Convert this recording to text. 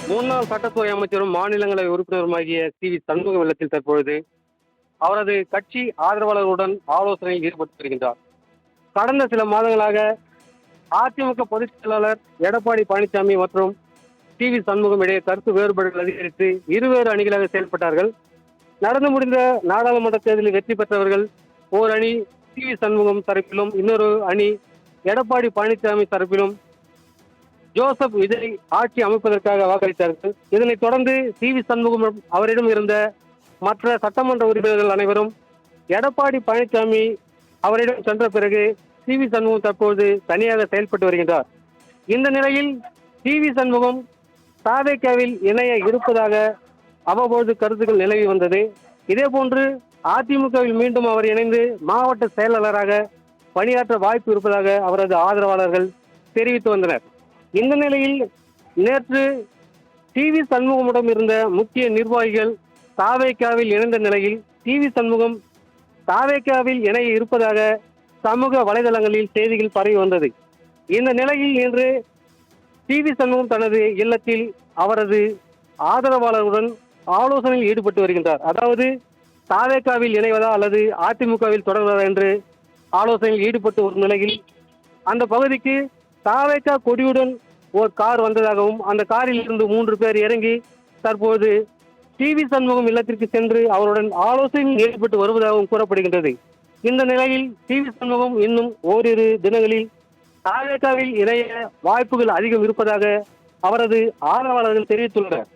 முன்னாள் சட்டத்துறை அமைச்சரும் மாநிலங்களவை உறுப்பினருமாகிய சண்முகம் இல்லத்தில் தற்பொழுது அவரது கட்சி ஆதரவாளர்களுடன் ஆலோசனையில் ஈடுபட்டு வருகின்றார். கடந்த சில மாதங்களாக அதிமுக பொதுச் செயலாளர் எடப்பாடி பழனிசாமி மற்றும் சண்முகம் இடையே கருத்து வேறுபாடுகள் அதிகரித்து இருவேறு அணிகளாக செயல்பட்டார்கள். நடந்து முடிந்த நாடாளுமன்ற தேர்தலில் வெற்றி பெற்றவர்கள் ஓர் அணி சண்முகம் தரப்பிலும், இன்னொரு அணி எடப்பாடி பழனிசாமி தரப்பிலும் ஜோசப் விஜய் ஆட்சி அமைப்பதற்காக வாக்களித்தார்கள். இதனைத் தொடர்ந்து சண்முகம் அவரிடம் இருந்த மற்ற சட்டமன்ற உறுப்பினர்கள் அனைவரும் எடப்பாடி பழனிசாமி அவரிடம் சென்ற பிறகு சண்முகம் தற்போது தனியாக செயல்பட்டு வருகின்றார். இந்த நிலையில் சண்முகம் தாவேக்காவில் இணைய இருப்பதாக அவ்வப்போது கருத்துக்கள் நிலவி வந்தது. இதேபோன்று அதிமுகவில் மீண்டும் அவர் இணைந்து மாவட்ட செயலாளராக பணியாற்ற வாய்ப்பு இருப்பதாக அவரது ஆதரவாளர்கள் தெரிவித்து வந்தனர். இந்த நிலையில் நேற்று சண்முகமிடம் இருந்த முக்கிய நிர்வாகிகள் தாவேக்காவில் இணைந்த நிலையில் சண்முகம் தாவேக்காவில் இணைய இருப்பதாக சமூக வலைதளங்களில் செய்திகள் பரவி வந்தது. இந்த நிலையில் இன்று சண்முகம் தனது இல்லத்தில் அவரது ஆதரவாளர்களுடன் ஆலோசனையில் ஈடுபட்டு வருகின்றார். அதாவது தாவேக்காவில் இணைவதா அல்லது அதிமுகவில் தொடர்வதா என்று ஆலோசனையில் ஈடுபட்டு வரும் நிலையில் அந்த பகுதிக்கு தாவேக்கா கொடியுடன் ஒரு கார் வந்ததாகவும் அந்த காரில் இருந்து 3 பேர் இறங்கி தற்போது சண்முகம் இல்லத்திற்கு சென்று அவருடன் ஆலோசனையில் ஈடுபட்டு வருவதாகவும் கூறப்படுகின்றது. இந்த நிலையில் சண்முகம் இன்னும் ஓரிரு தினங்களில் தாவேக்காவில் இணைய வாய்ப்புகள் அதிகம் இருப்பதாக அவரது ஆதரவாளர்கள் தெரிவித்துள்ளனர்.